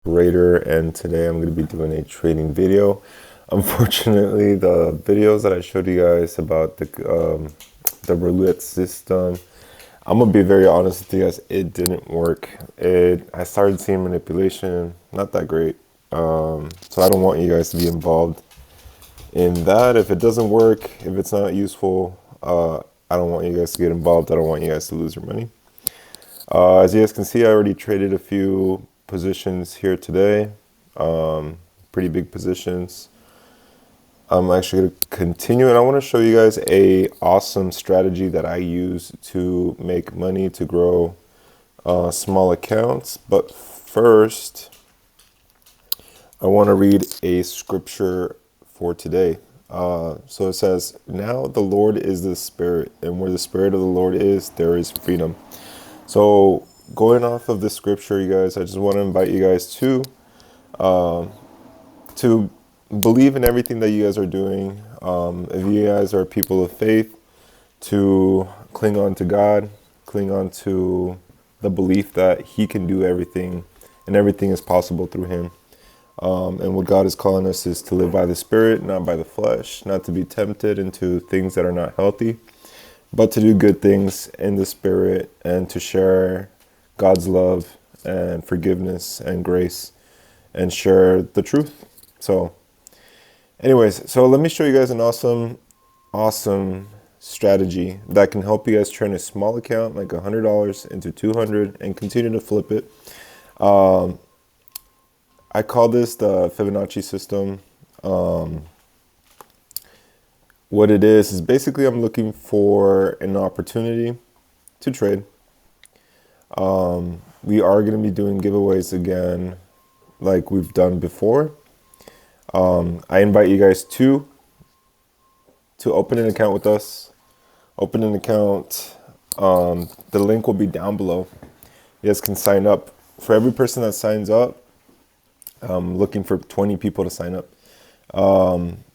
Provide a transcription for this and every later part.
Raider, and today I'm going to be doing a trading video. Unfortunately, the videos that I showed you guys about the roulette system, I'm gonna be very honest with you guys, it didn't work. I started seeing manipulation, not that great. So I don't want you guys to be involved in that. If it doesn't work, if it's not useful, I don't want you guys to get involved. I don't want you guys to lose your money. As you guys can see, I already traded a few positions here today. Pretty big positions. I'm actually going to continue, and I want to show you guys a awesome strategy that I use to make money, to grow small accounts. But first, I want to read a scripture for today. So it says, "Now the Lord is the Spirit, and where the Spirit of the Lord is, there is freedom." So going off of this scripture, you guys, I just want to invite you guys to believe in everything that you guys are doing. If you guys are people of faith, to cling on to God, cling on to the belief that He can do everything and everything is possible through Him. And what God is calling us is to live by the Spirit, not by the flesh, not to be tempted into things that are not healthy, but to do good things in the Spirit and to share God's love and forgiveness and grace and share the truth. So anyways, so let me show you guys an awesome strategy that can help you guys turn a small account like $100 into 200 and continue to flip it. I call this the Fibonacci system. What it is basically I'm looking for an opportunity to trade. We are going to be doing giveaways again like we've done before. I invite you guys to open an account with us. Open an account. The link will be down below. You guys can sign up. For every person that signs up, I'm looking for 20 people to sign up.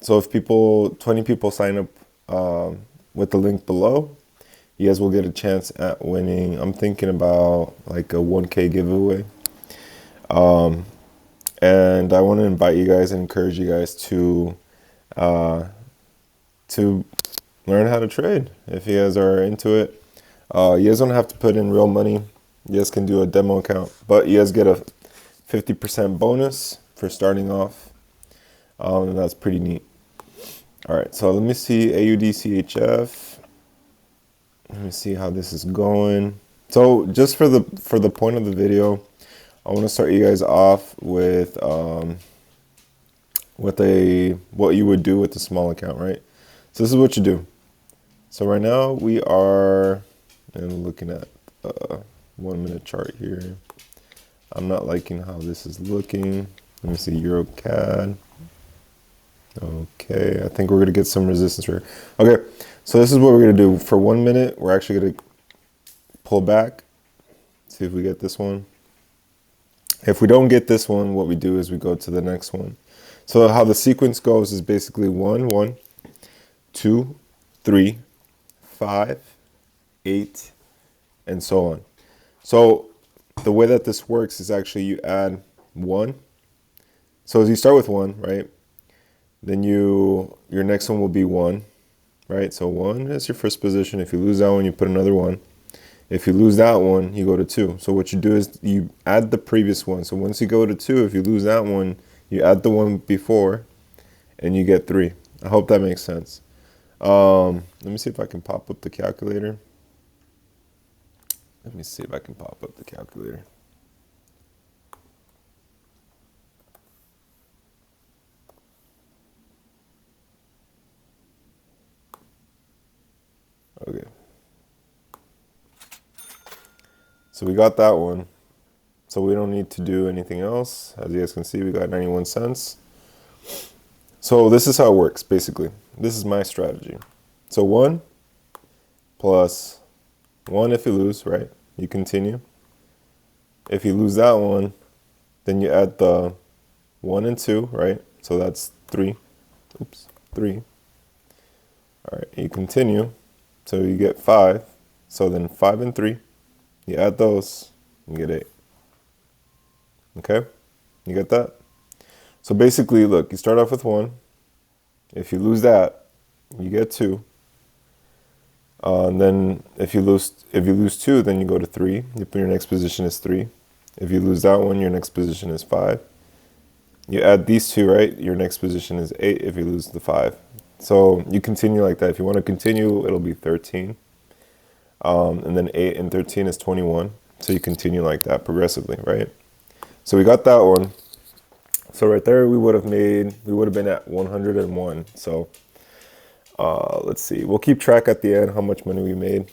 So if 20 people sign up with the link below, you guys will get a chance at winning. I'm thinking about like a 1K giveaway. And I want to invite you guys and encourage you guys to learn how to trade. If you guys are into it, you guys don't have to put in real money. You guys can do a demo account, but you guys get a 50% bonus for starting off. And that's pretty neat. All right, so let me see AUDCHF. Let me see how this is going. So just for the point of the video, I want to start you guys off with what you would do with a small account, right? So this is what you do. So right now we are looking at a 1 minute chart here. I'm not liking how this is looking. Let me see EuroCAD. Okay, I think we're gonna get some resistance here. Okay, so this is what we're gonna do. For 1 minute, we're actually gonna pull back. See if we get this one. If we don't get this one, what we do is we go to the next one. So how the sequence goes is basically 1, 1, 2, 3, 5, 8, and so on. So the way that this works is actually you add 1. So as you start with 1, right? Then your next one will be 1, right? So 1 is your first position. If you lose that one, you put another 1. If you lose that one, you go to 2. So what you do is you add the previous one. So once you go to 2, if you lose that one, you add the one before, and you get 3. I hope that makes sense. Let me see if I can pop up the calculator. Let me see if I can pop up the calculator. Okay. So we got that one. So we don't need to do anything else. As you guys can see, we got 91 cents. So this is how it works, basically. This is my strategy. So 1 plus 1 if you lose, right? You continue. If you lose that one, then you add the 1 and 2, right? So that's 3. Oops, 3. All right, you continue. So you get 5. So then 5 and 3, you add those, you get 8. Okay? You get that? So basically, look, you start off with 1. If you lose that, you get 2. And then if you lose 2, then you go to 3. Your next position is 3. If you lose that one, your next position is 5. You add these 2, right? Your next position is 8 if you lose the 5. So you continue like that. If you want to continue, it'll be 13. And then 8 and 13 is 21. So you continue like that progressively, right? So we got that one. So right there, we would have been at 101. So let's see. We'll keep track at the end how much money we made.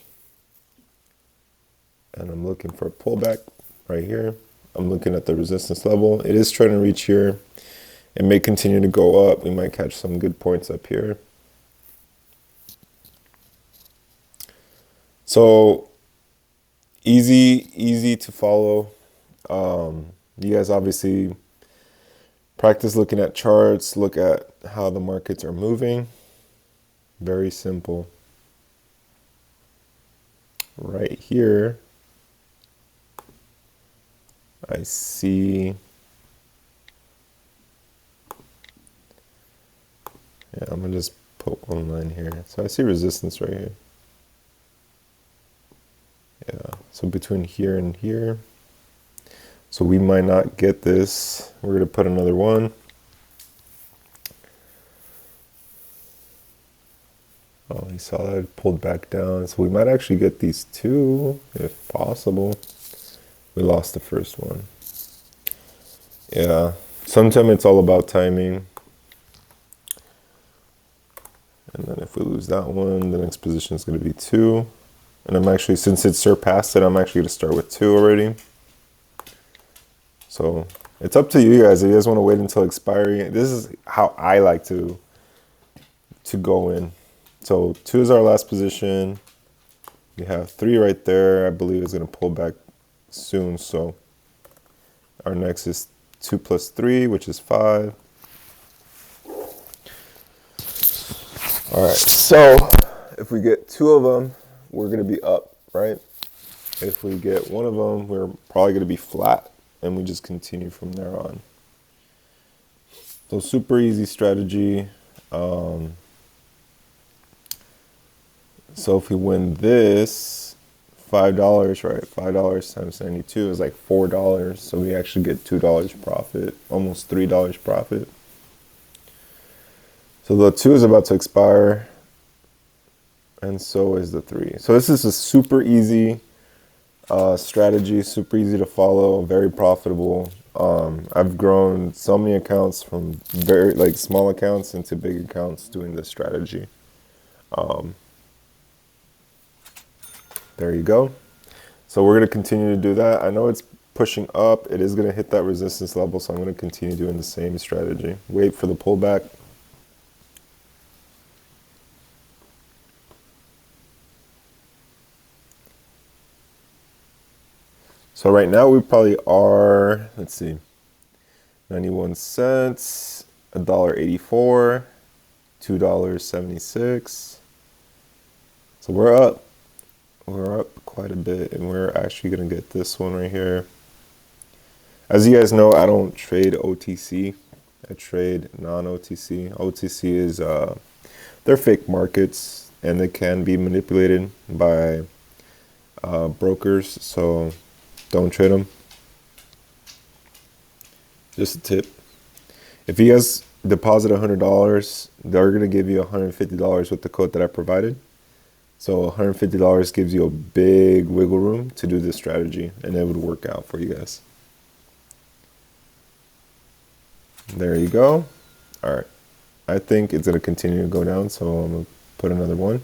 And I'm looking for a pullback right here. I'm looking at the resistance level. It is trying to reach here. It may continue to go up. We might catch some good points up here. So easy to follow. You guys obviously practice looking at charts, look at how the markets are moving. Very simple. Right here, I see, I'm gonna just put one line here. So I see resistance right here. Yeah, so between here and here. So we might not get this. We're gonna put another one. Oh, you saw that it pulled back down. So we might actually get these 2, if possible. We lost the first one. Yeah, sometimes it's all about timing. And then if we lose that one, the next position is going to be 2. And I'm actually, since it surpassed it, I'm actually going to start with 2 already. So it's up to you guys. If you guys want to wait until expiry, this is how I like to go in. So 2 is our last position. We have 3 right there. I believe it's going to pull back soon. So our next is 2 plus 3, which is 5. All right. So if we get 2 of them, we're going to be up, right? If we get 1 of them, we're probably going to be flat, and we just continue from there on. So super easy strategy. So if we win this, $5, right? $5 times 92 is like $4. So we actually get $2 profit, almost $3 profit. So the 2 is about to expire, and so is the 3. So this is a super easy strategy, super easy to follow, very profitable. I've grown so many accounts from very small accounts into big accounts doing this strategy. There you go. So we're going to continue to do that. I know it's pushing up. It is going to hit that resistance level, so I'm going to continue doing the same strategy. Wait for the pullback. So right now we probably are, let's see, 91 cents, $1.84, $2.76. So we're up. We're up quite a bit, and we're actually going to get this one right here. As you guys know, I don't trade OTC. I trade non-OTC. OTC is, they're fake markets, and they can be manipulated by brokers, so don't trade them. Just a tip. If you guys deposit $100, they're going to give you $150 with the code that I provided. So $150 gives you a big wiggle room to do this strategy, and it would work out for you guys. There you go. All right. I think it's going to continue to go down, so I'm going to put another one.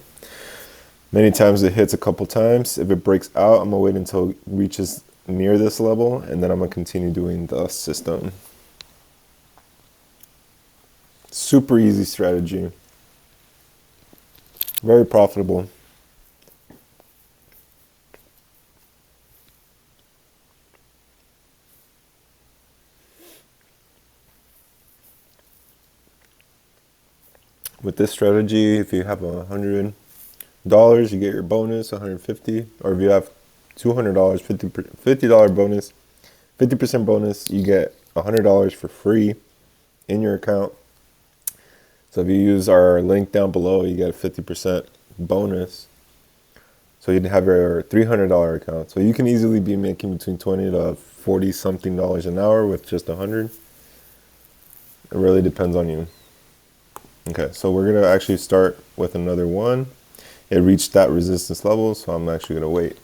Many times it hits a couple times. If it breaks out, I'm going to wait until it reaches near this level, and then I'm going to continue doing the system. Super easy strategy. Very profitable. With this strategy, if you have $100, you get your bonus, $150. Or if you have $200, $50 bonus, 50% bonus, you get $100 for free in your account. So if you use our link down below, you get a 50% bonus. So you'd have your $300 account. So you can easily be making between 20 to 40 something dollars an hour with just 100. It really depends on you. Okay, so we're gonna actually start with another one. It reached that resistance level, so I'm actually gonna wait.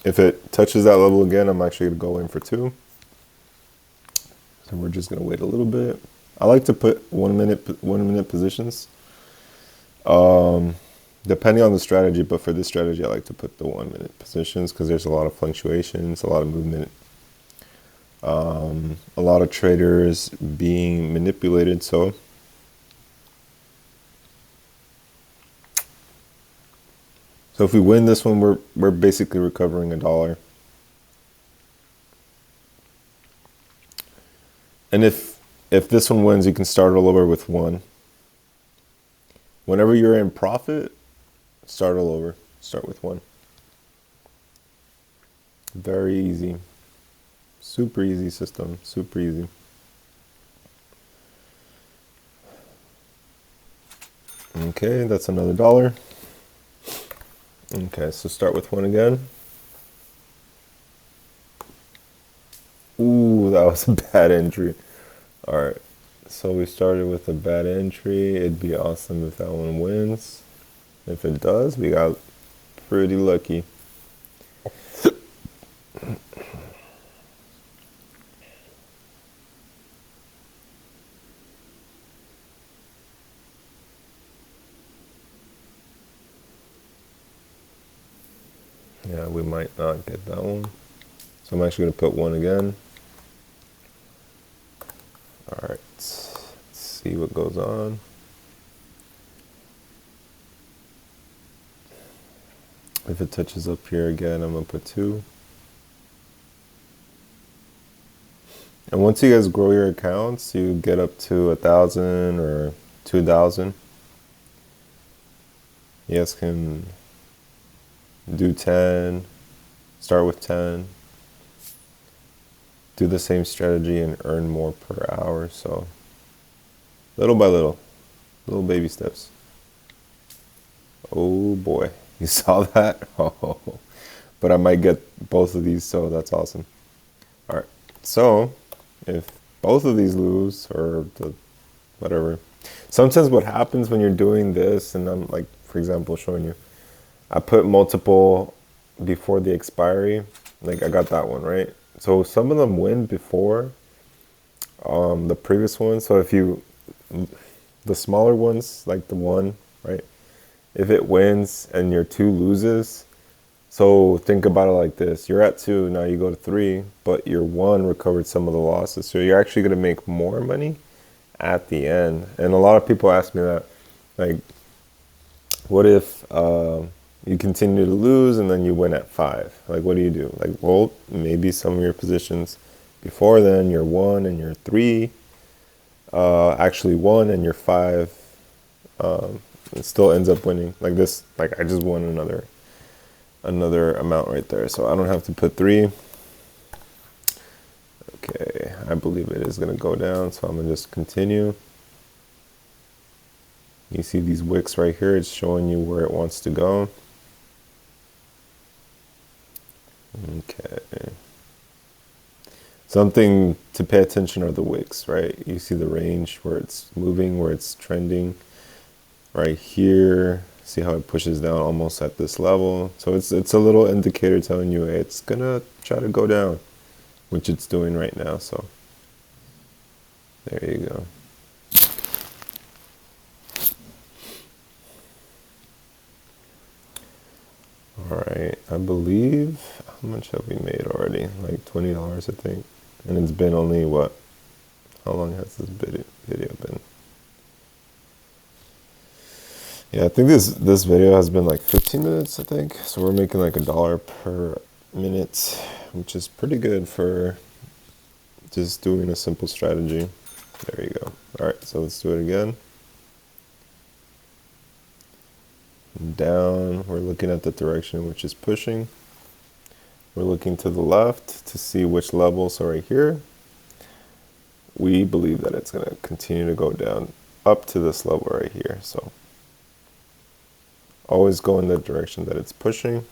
If it touches that level again, I'm actually gonna go in for 2. So we're just gonna wait a little bit. I like to put 1 minute positions, depending on the strategy. But for this strategy, I like to put the 1 minute positions because there's a lot of fluctuations, a lot of movement, a lot of traders being manipulated. So if we win this one, we're basically recovering $1. And if this one wins, you can start all over with 1. Whenever you're in profit, start all over. Start with 1. Very easy. Super easy system. Super easy. Okay, that's another $1. Okay, so start with 1 again. Ooh, that was a bad entry. All right, so we started with a bad entry. It'd be awesome if that one wins. If it does, we got pretty lucky. Yeah, we might not get that one. So I'm actually going to put 1 again. All right, let's see what goes on. If it touches up here again, I'm going to put 2. And once you guys grow your accounts, you get up to 1,000 or 2,000. You guys can do 10, start with 10, do the same strategy and earn more per hour. So little by little baby steps. Oh boy, you saw that? Oh, but I might get both of these, so that's awesome. All right, so if both of these lose or whatever, sometimes what happens when you're doing this, and I'm like, for example, showing you, I put multiple before the expiry. Like I got that one, right? So some of them win before the previous one. So if the smaller ones, like the 1, right? If it wins and your 2 loses, so think about it like this. You're at 2, now you go to 3, but your 1 recovered some of the losses. So you're actually going to make more money at the end. And a lot of people ask me that, like, what if you continue to lose and then you win at 5? Like, what do you do? Like, well, maybe some of your positions before then, your 1 and your 3 actually won, and your 5 it still ends up winning. Like this, like I just won another amount right there, so I don't have to put 3. Okay, I believe it is going to go down, so I'm going to just continue. You see these wicks right here, it's showing you where it wants to go. Okay. Something to pay attention are the wicks, right? You see the range where it's moving, where it's trending. Right here, see how it pushes down almost at this level. So it's a little indicator telling you, hey, it's gonna try to go down, which it's doing right now. So there you go. All right, I believe, how much have we made already? Like $20, I think. And it's been only what? How long has this video been? Yeah, I think this video has been like 15 minutes, I think. So we're making like $1 per minute, which is pretty good for just doing a simple strategy. There you go. All right, so let's do it again. Down, we're looking at the direction which is pushing. We're looking to the left to see which level. So right here, we believe that it's going to continue to go down up to this level right here. So always go in the direction that it's pushing.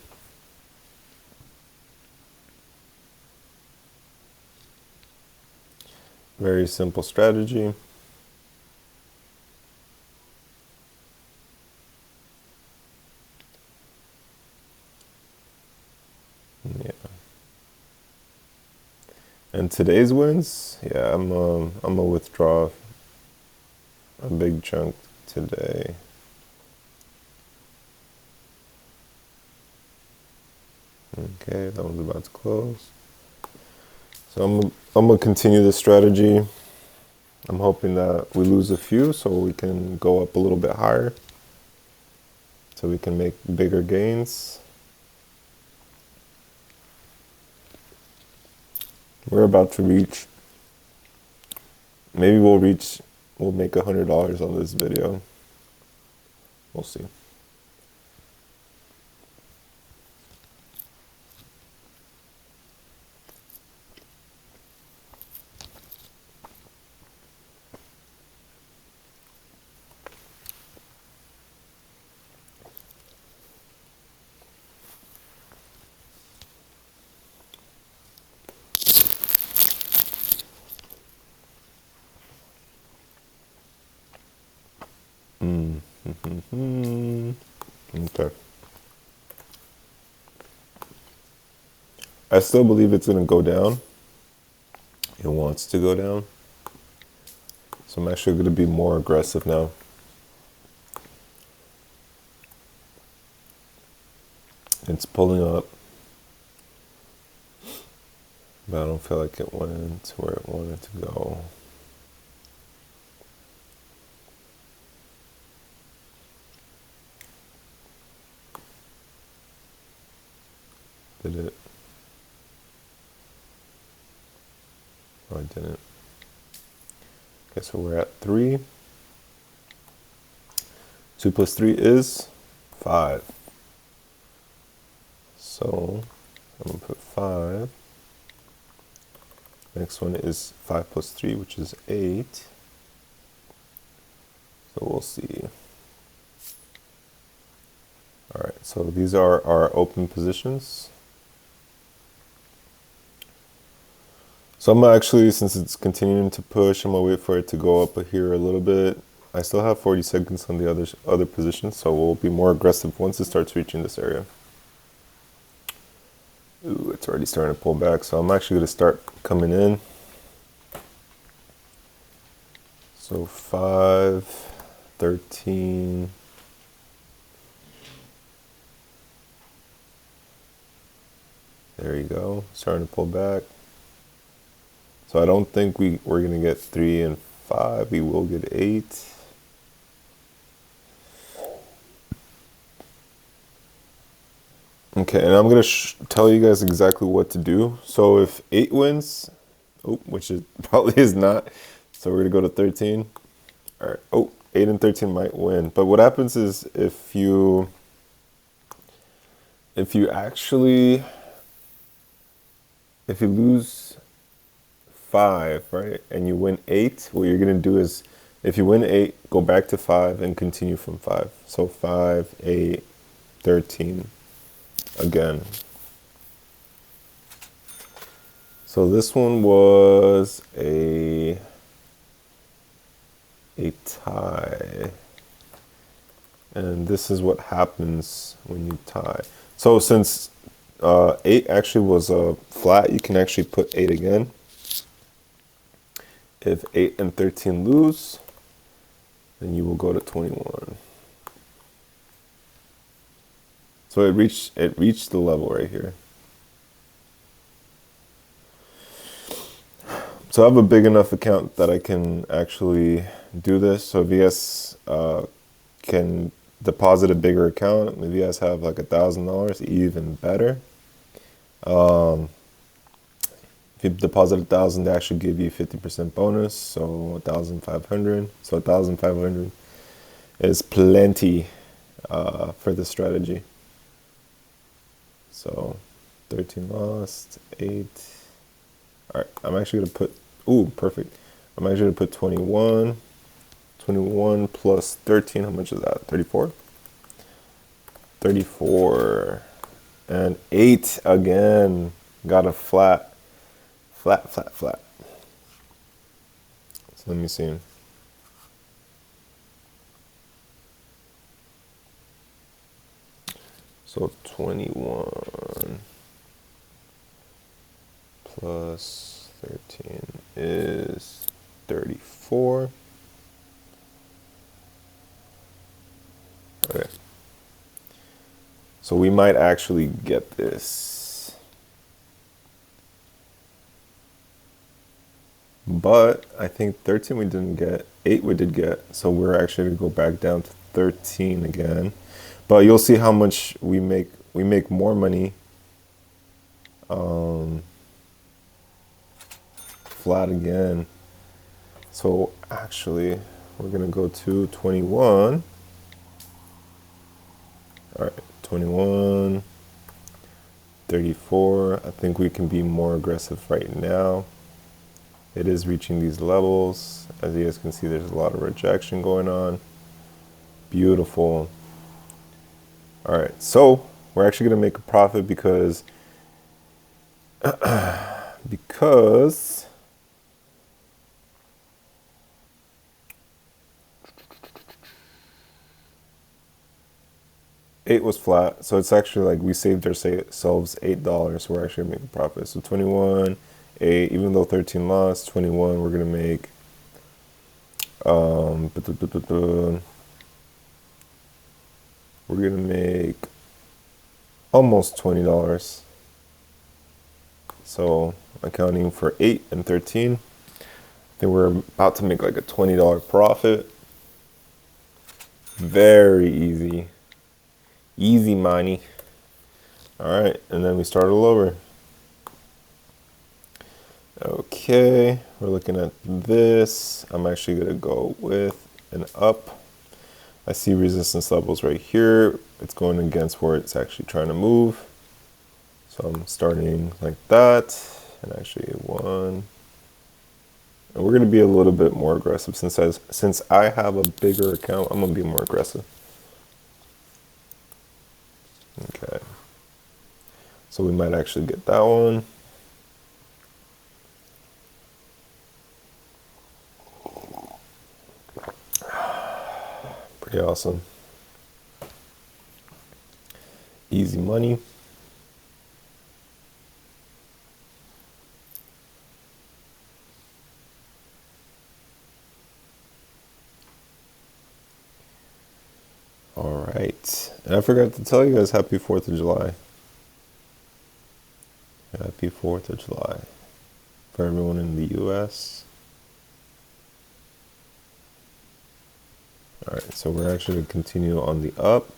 Very simple strategy. Yeah. And today's wins, yeah, I'm gonna withdraw a big chunk today. Okay, that one's about to close. So I'm gonna continue this strategy. I'm hoping that we lose a few so we can go up a little bit higher, so we can make bigger gains. We're about to reach, maybe we'll make $100 on this video. We'll see. Okay. I still believe it's going to go down. It wants to go down. So I'm actually going to be more aggressive now. It's pulling up, but I don't feel like it went to where it wanted to go. Did it? Oh, I didn't. Okay, so we're at 3. 2 plus 3 is 5. So I'm going to put 5. Next one is 5 plus 3, which is 8. So we'll see. All right, so these are our open positions. So I'm actually, since it's continuing to push, I'm gonna wait for it to go up here a little bit. I still have 40 seconds on the other positions, so we'll be more aggressive once it starts reaching this area. Ooh, it's already starting to pull back, so I'm actually gonna start coming in. So 5, 13. There you go, starting to pull back. So I don't think we're going to get 3 and 5. We will get 8. Okay, and I'm going to tell you guys exactly what to do. So if 8 wins, which it probably is not, so we're going to go to 13. All right, 8 and 13 might win. But what happens is if you lose 5, right, and you win 8, what you're going to do is, if you win 8, go back to 5 and continue from 5. So 5, 8, 13 again. So this one was a tie. And this is what happens when you tie. So since 8 actually was a flat, you can actually put 8 again. If 8 and 13 lose, then you will go to 21. So it reached the level right here. So I have a big enough account that I can actually do this. So if you guys can deposit a bigger account, if you guys have like $1,000, even better. If you deposit 1,000, they actually give you 50% bonus, so 1,500. So 1,500 is plenty for this strategy. So 13 lost, 8. All right, I'm actually gonna put, perfect. I'm actually going to put 21. 21 plus 13, how much is that? 34? 34. And 8 again. Got a flat. Flat, flat, flat. So let me see. So 21 plus 13 is 34. Okay. So we might actually get this. But I think 13 we didn't get, 8 we did get. So we're actually going to go back down to 13 again. But you'll see how much we make. We make more money flat again. So actually, we're going to go to 21. All right, 21, 34. I think we can be more aggressive right now. It is reaching these levels. As you guys can see, there's a lot of rejection going on. Beautiful. All right, so we're actually going to make a profit because because 8 was flat, so it's actually like we saved ourselves $8. So we're actually gonna make a profit. So 21, 8. Even though 13 lost, 21 we're gonna make. We're gonna make almost $20. So accounting for 8 and 13, I think we're about to make like a $20 profit. Very easy. Easy money. All right, and then we start all over. Okay, we're looking at this. I'm actually gonna go with an up. I see resistance levels right here. It's going against where it's actually trying to move. So I'm starting like that, and actually 1. And we're gonna be a little bit more aggressive since I have a bigger account. I'm gonna be more aggressive. Okay. So we might actually get that one. Pretty awesome. Easy money. All right. And I forgot to tell you guys happy 4th of July. Happy 4th of July for everyone in the US. All right, so we're actually going to continue on the up.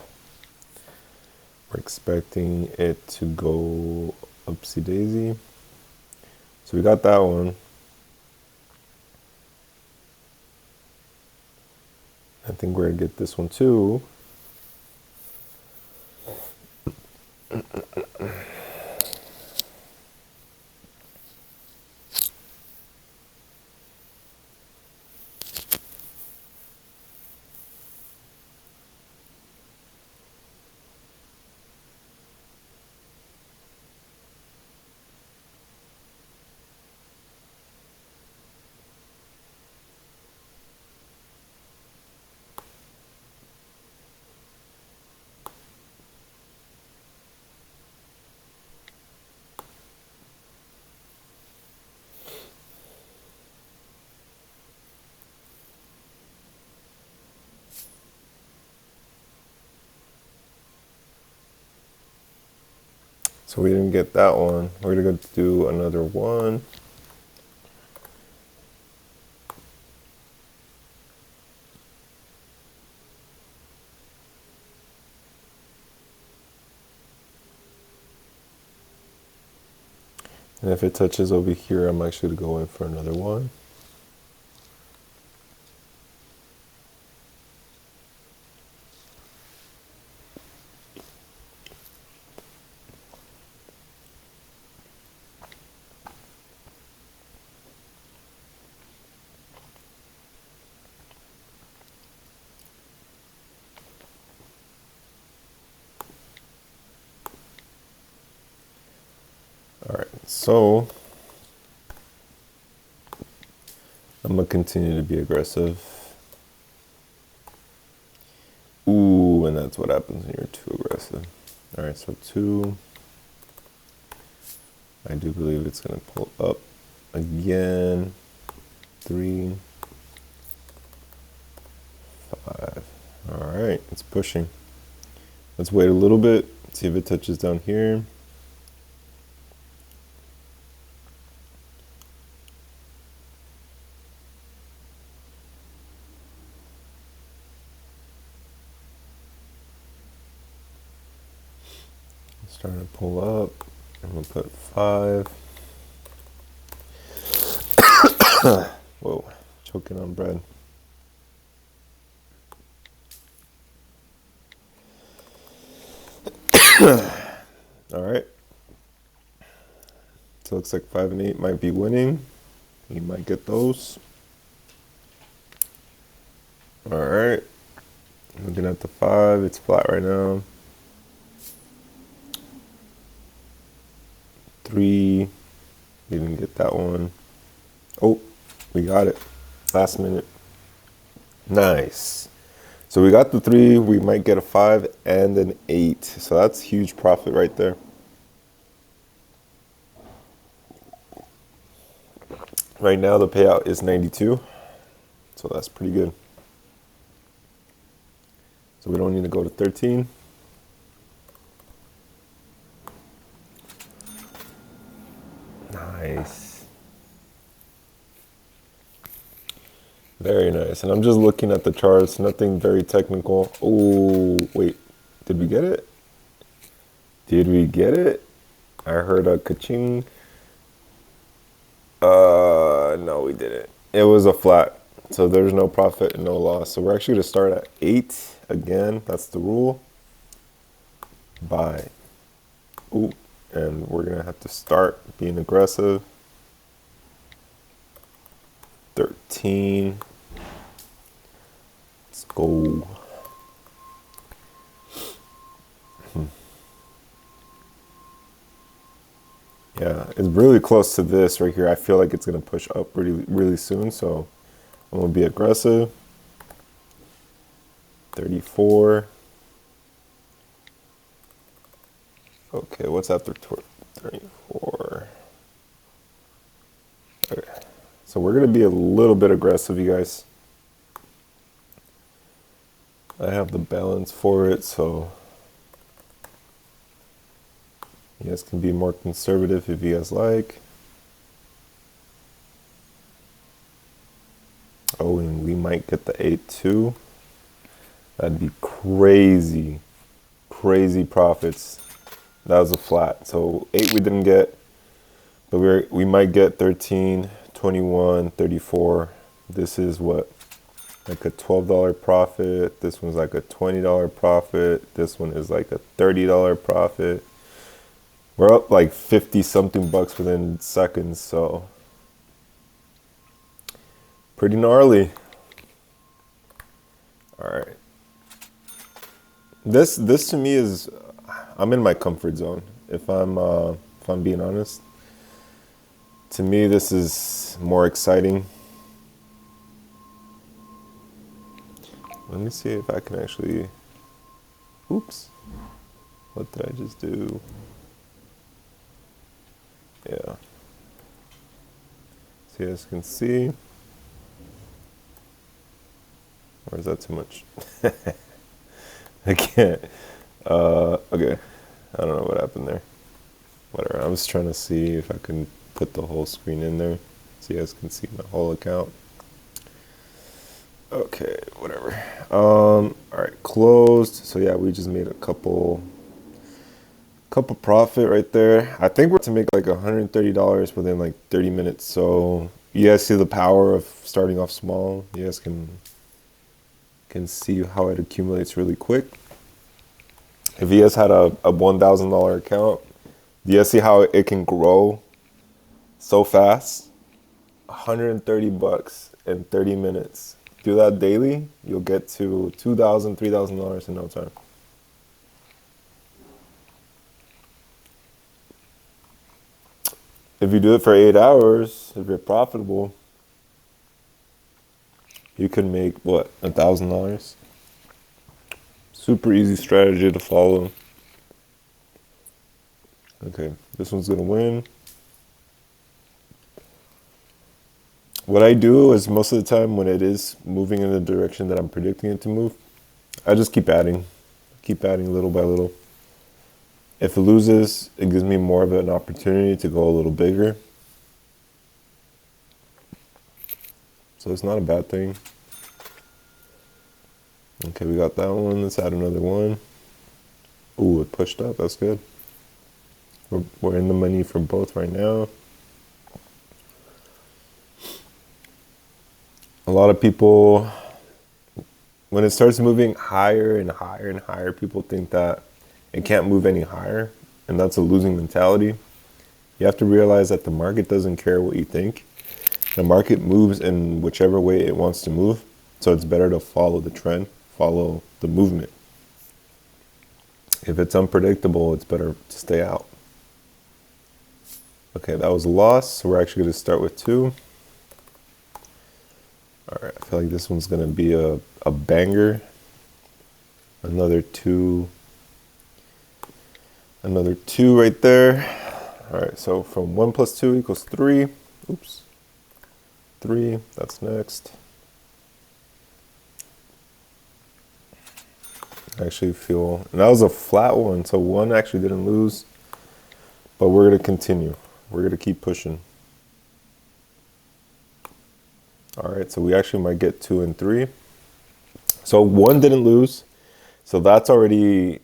We're expecting it to go upsy daisy. So we got that one. I think we're going to get this one too. So we didn't get that one. We're going to go do another one. And if it touches over here, I'm actually going to go in for another one. So I'm gonna continue to be aggressive. Ooh, and that's what happens when you're too aggressive. All right, so 2. I do believe it's gonna pull up again. 3, 5. All right, it's pushing. Let's wait a little bit, see if it touches down here. It's starting to pull up. I'm gonna put 5. Whoa, choking on bread. All right. So it looks like 5 and 8 might be winning. You might get those. All right. Looking at the 5, it's flat right now. 3, didn't get that one. Oh, we got it. Last minute. Nice. So we got the 3, we might get a 5 and an 8. So that's huge profit right there. Right now the payout is 92. So that's pretty good. So we don't need to go to 13. Nice. Very nice. And I'm just looking at the charts, nothing very technical. Oh, wait, did we get it? Did we get it? I heard a ka-ching. No, we didn't. It was a flat. So there's no profit and no loss. So we're actually going to start at 8 again. That's the rule. Buy. Ooh, and we're going to have to start being aggressive. 13. Let's go. Yeah, it's really close to this right here. I feel like it's going to push up really soon. So I'm going to be aggressive. 34. Okay, what's after 34? Okay. So we're going to be a little bit aggressive, you guys. I have the balance for it, so you guys can be more conservative if you guys like. Oh, and we might get the 8 too. That'd be crazy. Crazy profits. That was a flat. So 8 we didn't get, but we might get 13, 21, 34. This is what? Like a $12 profit. This one's like a $20 profit. This one is like a $30 profit. We're up like 50 something bucks within seconds, so pretty gnarly. All right. This to me is, I'm in my comfort zone. If I'm being honest, to me this is more exciting. Let me see if I can actually. Oops. What did I just do? Yeah. So you guys can see. Or is that too much? I can't. Okay. I don't know what happened there. Whatever. I'm just trying to see if I can put the whole screen in there so you guys can see my whole account. Okay, whatever. All right, closed. So yeah, we just made a couple profit right there. I think we're to make like $130 within like 30 minutes. So you guys see the power of starting off small. You guys can see how it accumulates really quick. If you guys had a $1,000 account, do you guys see how it can grow so fast? 130 bucks in 30 minutes. Do that daily, you'll get to $2,000, $3,000 in no time. if you do it for 8 hours, if you're profitable, you can make what, $1,000. Super easy strategy to follow. Okay, this one's gonna win. What I do is most of the time when it is moving in the direction that I'm predicting it to move, I just keep adding little by little. If it loses, it gives me more of an opportunity to go a little bigger. So it's not a bad thing. Okay, we got that one. Let's add another one. Ooh, it pushed up. That's good. We're in the money for both right now. A lot of people, when it starts moving higher and higher and higher, people think that it can't move any higher, and that's a losing mentality. You have to realize that the market doesn't care what you think. The market moves in whichever way it wants to move, so it's better to follow the trend, follow the movement. If it's unpredictable, it's better to stay out. Okay, that was a loss, so we're actually going to start with 2. All right, I feel like this one's going to be a banger. Another 2. Another 2 right there. All right, so from 1 plus 2 equals 3. Oops. 3, that's next. I actually feel, and that was a flat one, so 1 actually didn't lose, but we're going to continue. We're going to keep pushing. All right, so we actually might get 2 and 3. So 1 didn't lose, so that's already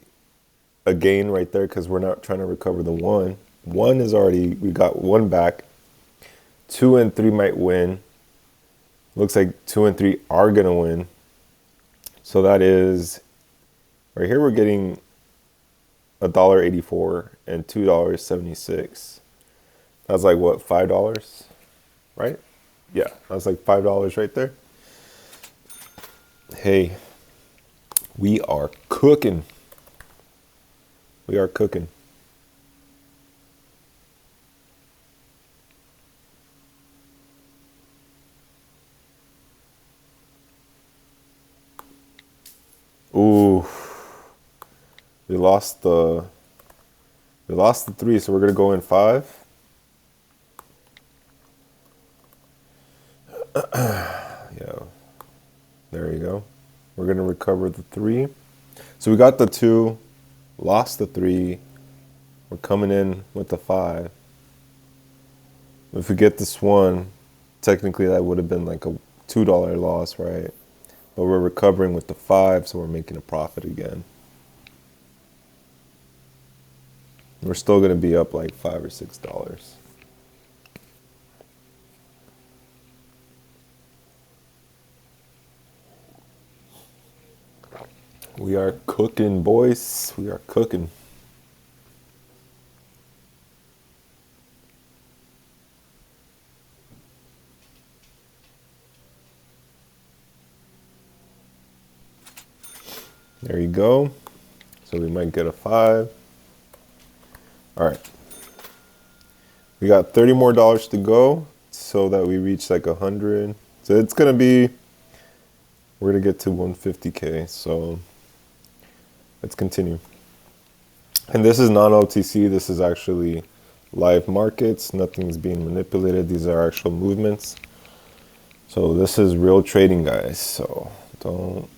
a gain right there because we're not trying to recover the 1. 1 is already, we got 1 back. 2 and 3 might win. Looks like 2 and 3 are going to win. So that is, right here we're getting $1.84 and $2.76. That's like what, $5, right? Yeah, that's like $5 right there. Hey, we are cooking. We are cooking. Ooh, we lost the 3, so we're gonna go in 5. Yeah, there you go. We're gonna recover the 3. So we got the 2, lost the 3. We're coming in with the 5. If we get this 1, technically that would have been like a $2 loss, right? But we're recovering with the 5, so we're making a profit again. We're still gonna be up like $5 or $6. We are cooking, boys. We are cooking. There you go. So we might get a 5. All right. We got $30 more to go so that we reach like 100. So it's going to be, we're going to get to 150K. So let's continue. And this is non-OTC. This is actually live markets. Nothing's being manipulated. These are actual movements. So this is real trading, guys. So don't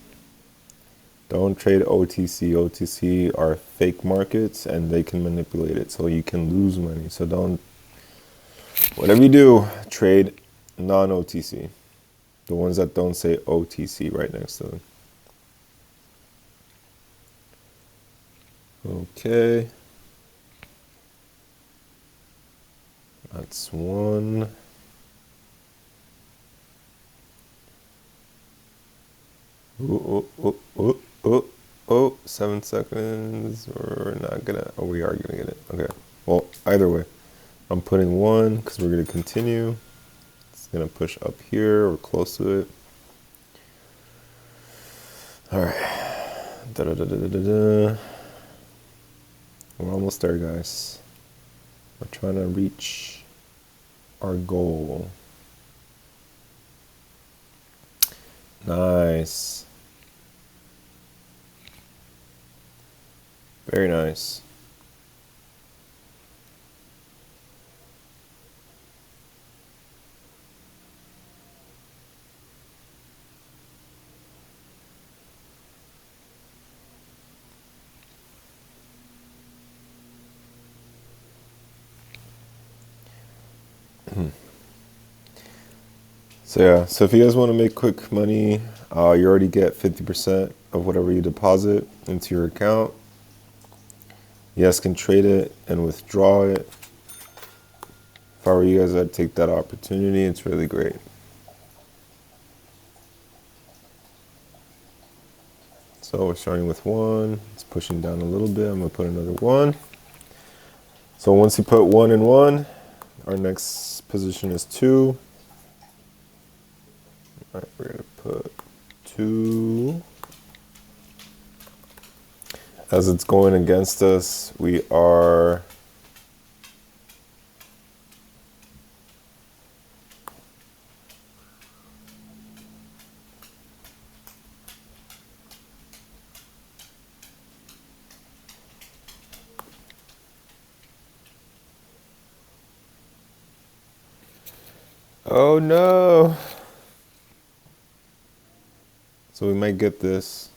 trade OTC. OTC are fake markets and they can manipulate it. So you can lose money. So don't, whatever you do, trade non-OTC. The ones that don't say OTC right next to them. Okay. That's 1. Oh, 7 seconds. We're not gonna, oh, we are gonna get it. Okay. Well, either way, I'm putting 1 because we're gonna continue. It's gonna push up here or close to it. All right. We're almost there, guys. We're trying to reach our goal. Nice. Very nice. So yeah, so if you guys want to make quick money, you already get 50% of whatever you deposit into your account. You guys can trade it and withdraw it. If I were you guys, I'd take that opportunity. It's really great. So we're starting with 1. It's pushing down a little bit. I'm gonna put another 1. So once you put 1 and 1, our next position is 2. All right, we're gonna put 2. As it's going against us, we are oh no. So we might get this.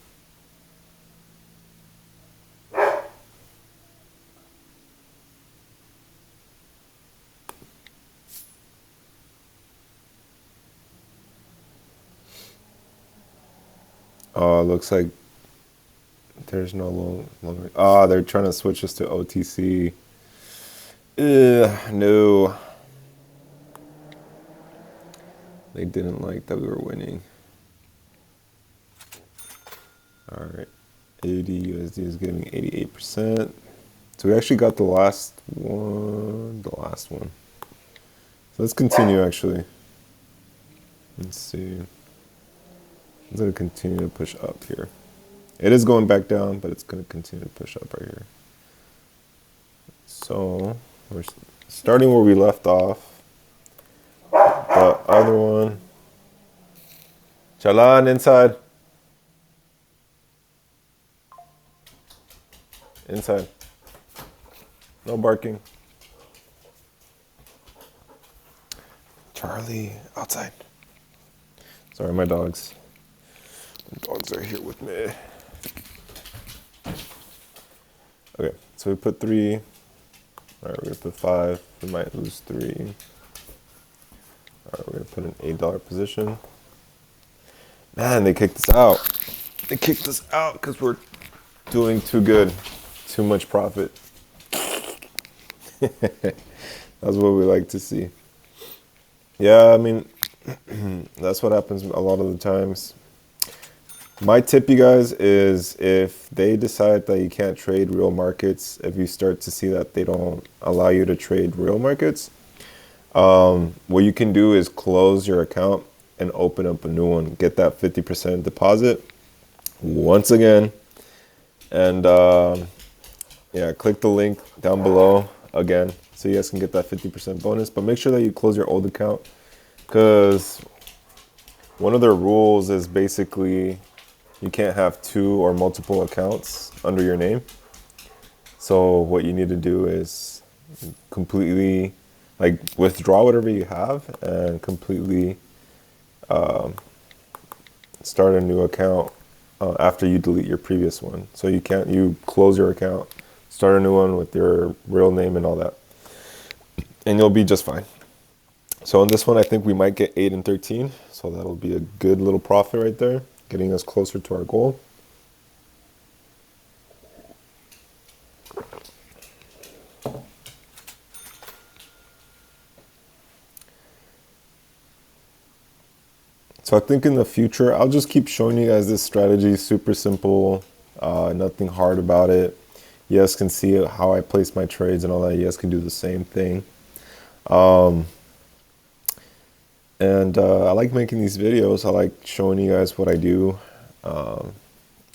Oh, it looks like there's no longer. Oh, they're trying to switch us to OTC. Ugh, no. They didn't like that we were winning. All right. 80 USD is giving 88%. So we actually got the last one. So let's continue actually. Let's see. It's going to continue to push up here. It is going back down, but it's going to continue to push up right here. So we're starting where we left off. The other one. Chalan inside. Inside. No barking. Charlie, outside. Sorry, my dogs. The dogs are here with me. Okay, so we put 3. All right, we're gonna put 5. We might lose 3. All right, we're gonna put an $8 position. Man, they kicked us out. They kicked us out because we're doing too good. Too much profit. That's what we like to see. Yeah, I mean, that's what happens a lot of the times. My tip, you guys, is if they decide that you can't trade real markets, if you start to see that they don't allow you to trade real markets, what you can do is close your account and open up a new one. Get that 50% deposit once again. And yeah, click the link down below again so you guys can get that 50% bonus. But make sure that you close your old account, because one of their rules is basically you can't have 2 or multiple accounts under your name. So what you need to do is completely like withdraw whatever you have and completely start a new account after you delete your previous one. So you close your account, start a new one with your real name and all that, and you'll be just fine. So on this one, I think we might get 8 and 13. So that'll be a good little profit right there, getting us closer to our goal. So I think in the future, I'll just keep showing you guys this strategy. Super simple, nothing hard about it. You guys can see how I place my trades and all that. You guys can do the same thing. And I like making these videos. I like showing you guys what I do.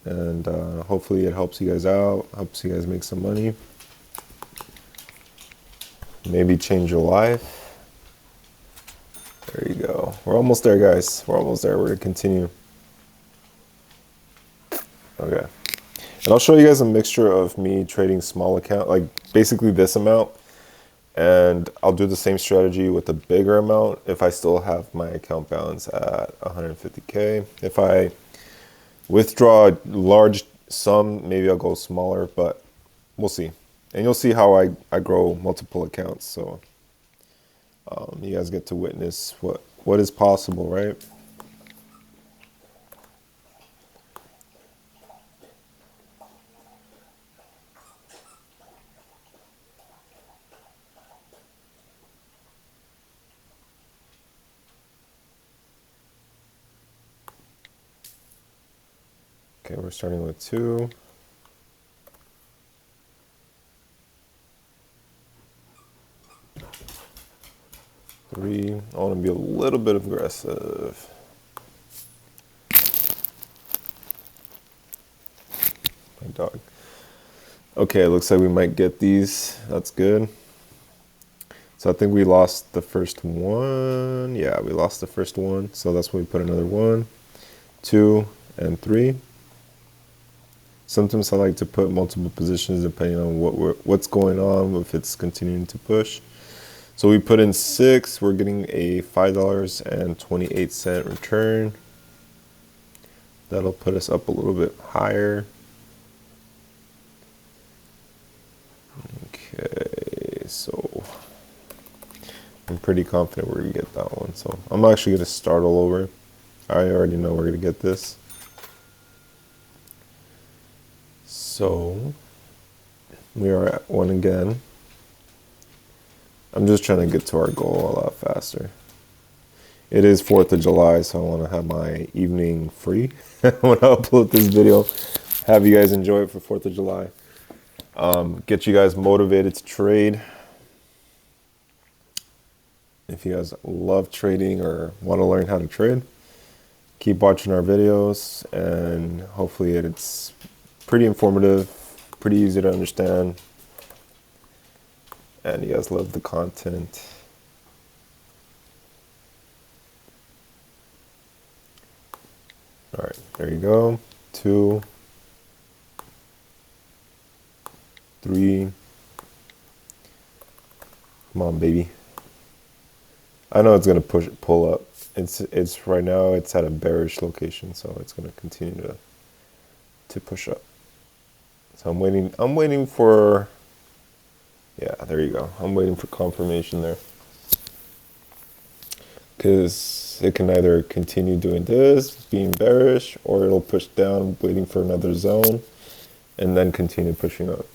And hopefully it helps you guys out, helps you guys make some money. Maybe change your life. There you go. We're almost there, guys. We're almost there. We're gonna continue. Okay. And I'll show you guys a mixture of me trading small account, like basically this amount. And I'll do the same strategy with a bigger amount if I still have my account balance at 150K. If I withdraw a large sum, maybe I'll go smaller, but we'll see. And you'll see how I grow multiple accounts. So you guys get to witness what is possible, right? Okay, we're starting with 2. Three. I want to be a little bit aggressive. My dog. Okay, it looks like we might get these. That's good. So I think we lost the first one. Yeah, we lost the first one. So that's when we put another 1, 2, and 3. Sometimes I like to put multiple positions depending on what's going on, if it's continuing to push. So we put in 6. We're getting a $5.28 return. That'll put us up a little bit higher. Okay, so I'm pretty confident we're gonna get that one. So I'm actually gonna start all over. I already know we're gonna get this. So we are at 1 again. I'm just trying to get to our goal a lot faster. It is 4th of July, so I want to have my evening free when I upload this video. Have you guys enjoy it for 4th of July. Get you guys motivated to trade. If you guys love trading or want to learn how to trade, keep watching our videos, and hopefully it's pretty informative, pretty easy to understand, and you guys love the content. All right, there you go. 2, 3. Come on, baby. I know it's gonna pull up. It's right now it's at a bearish location, so it's gonna continue to push up. So I'm waiting for, yeah, there you go. I'm waiting for confirmation there. Because it can either continue doing this, being bearish, or it'll push down, waiting for another zone, and then continue pushing up.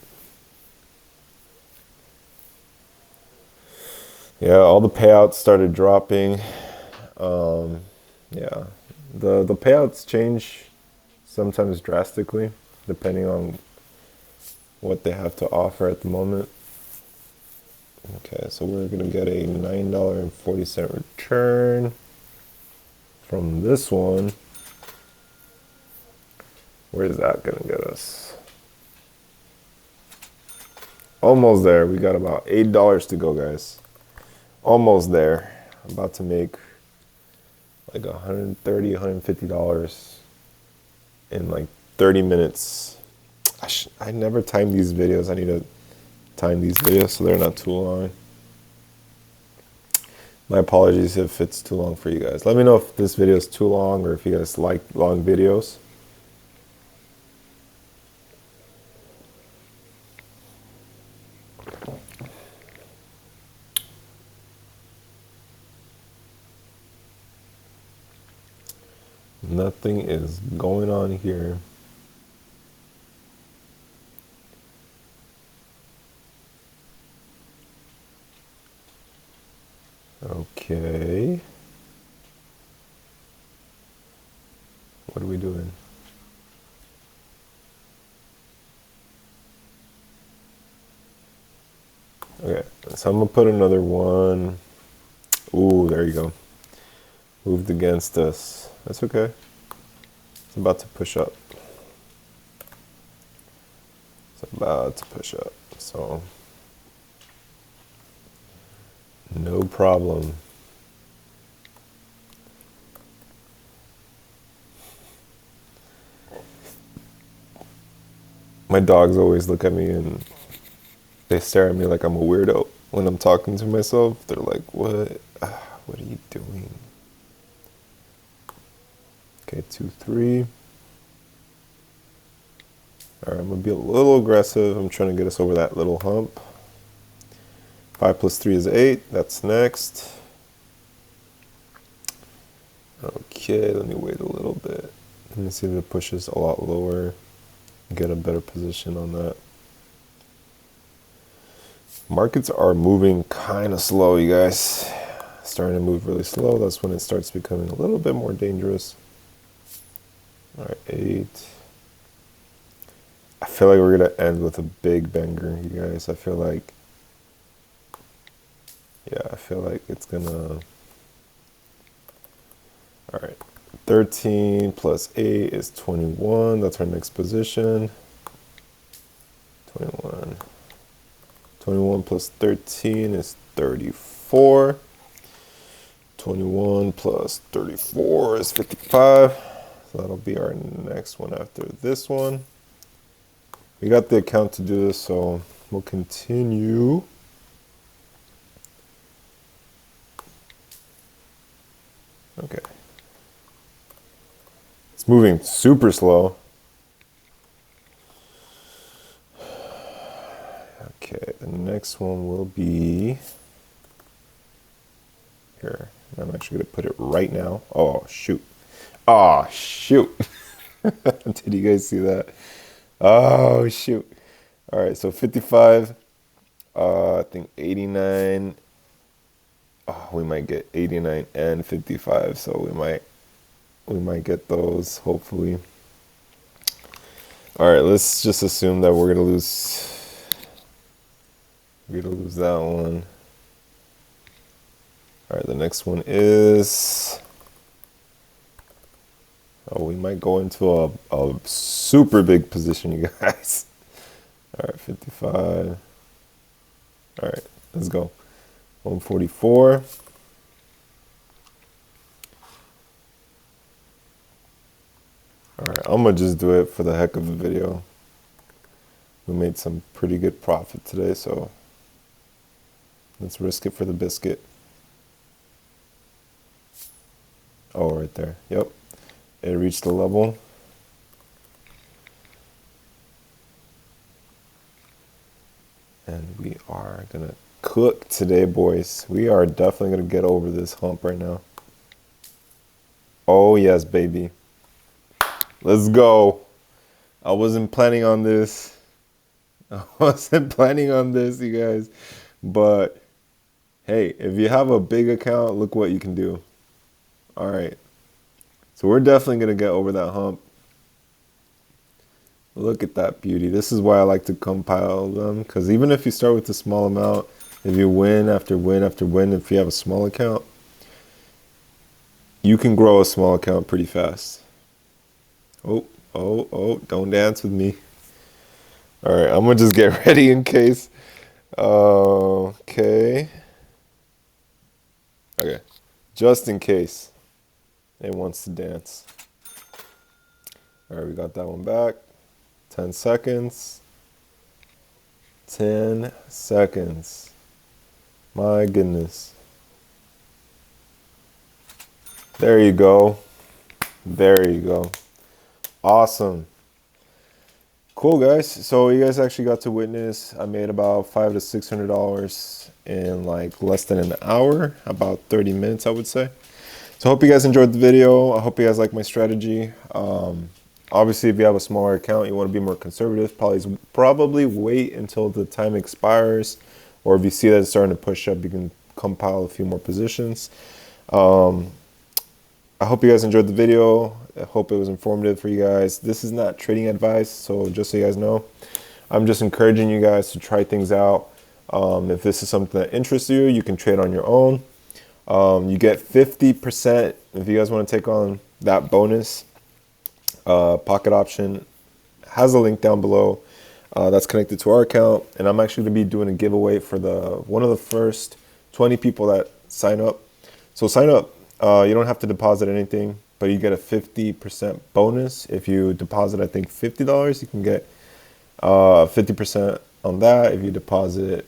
Yeah, all the payouts started dropping. Yeah, the payouts change sometimes drastically, depending on what they have to offer at the moment. Okay, so we're gonna get a $9.40 return from this one. Where's that gonna get us? Almost there. We got about $8 to go, guys. Almost there. I'm about to make like $130, $150 in like 30 minutes. I never time these videos. I need to time these videos so they're not too long. My apologies if it's too long for you guys. Let me know if this video is too long or if you guys like long videos. Nothing is going on here. Okay. What are we doing? Okay, so I'm gonna put another one. Ooh, there you go. Moved against us. That's okay. It's about to push up. It's about to push up. So, no problem. My dogs always look at me and they stare at me like I'm a weirdo when I'm talking to myself. They're like, what? What are you doing? Okay, 2, 3. All right, I'm gonna be a little aggressive. I'm trying to get us over that little hump. 5 plus 3 is 8. That's next. Okay, let me wait a little bit. Let me see if it pushes a lot lower. Get a better position on that. Markets are moving kind of slow, you guys. Starting to move really slow. That's when it starts becoming a little bit more dangerous. All right, 8. I feel like we're gonna end with a big banger, you guys. I feel like it's gonna. All right, 13 plus 8 is 21. That's our next position. 21. 21 plus 13 is 34. 21 plus 34 is 55. So that'll be our next one after this one. We got the account to do this, so we'll continue. Okay. It's moving super slow. Okay, the next one will be here. I'm actually going to put it right now. Oh, shoot. Oh, shoot. Did you guys see that? Oh, shoot. All right, so 55, I think 89. Oh, we might get 89 and 55, so we might get those, hopefully. All right, let's just assume that we're going to lose that one. All right, the next one is, oh, we might go into a super big position, you guys. All right, 55. All right, let's go. 144. All right, I'm gonna just do it for the heck of the video. We made some pretty good profit today, so let's risk it for the biscuit. Oh, right there. Yep. It reached the level. And we are going to cook today, boys. We are definitely going to get over this hump right now. Oh, yes, baby. Let's go. I wasn't planning on this. I wasn't planning on this, you guys. But, hey, if you have a big account, look what you can do. All right. So we're definitely going to get over that hump. Look at that beauty. This is why I like to compile them, because even if you start with a small amount, if you win after win after win, if you have a small account, you can grow a small account pretty fast. Oh, don't dance with me. All right, I'm going to just get ready in case. Okay. Just in case it wants to dance. All right, we got that one back. 10 seconds. 10 seconds. My goodness. There you go. There you go. Awesome. Cool, guys. So you guys actually got to witness, I made about $500 to $600 in like less than an hour, about 30 minutes, I would say. So I hope you guys enjoyed the video. I hope you guys like my strategy. Obviously, if you have a smaller account, you want to be more conservative. Probably wait until the time expires, or if you see that it's starting to push up, you can compile a few more positions. I hope you guys enjoyed the video. I hope it was informative for you guys. This is not trading advice, so just so you guys know, I'm just encouraging you guys to try things out. If this is something that interests you, you can trade on your own. You get 50% if you guys want to take on that bonus. Pocket option has a link down below that's connected to our account, and I'm actually going to be doing a giveaway for one of the first 20 people that sign up. So sign up. You don't have to deposit anything, but you get a 50% bonus. If you deposit, I think $50, you can get 50% on that. If you deposit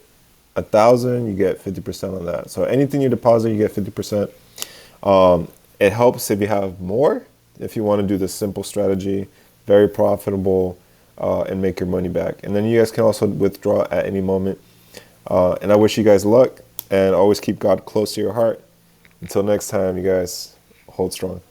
1,000, you get 50% on that. So anything you deposit, you get 50%. It helps if you have more. If you want to do the simple strategy, very profitable, and make your money back. And then you guys can also withdraw at any moment. And I wish you guys luck, and always keep God close to your heart. Until next time, you guys, hold strong.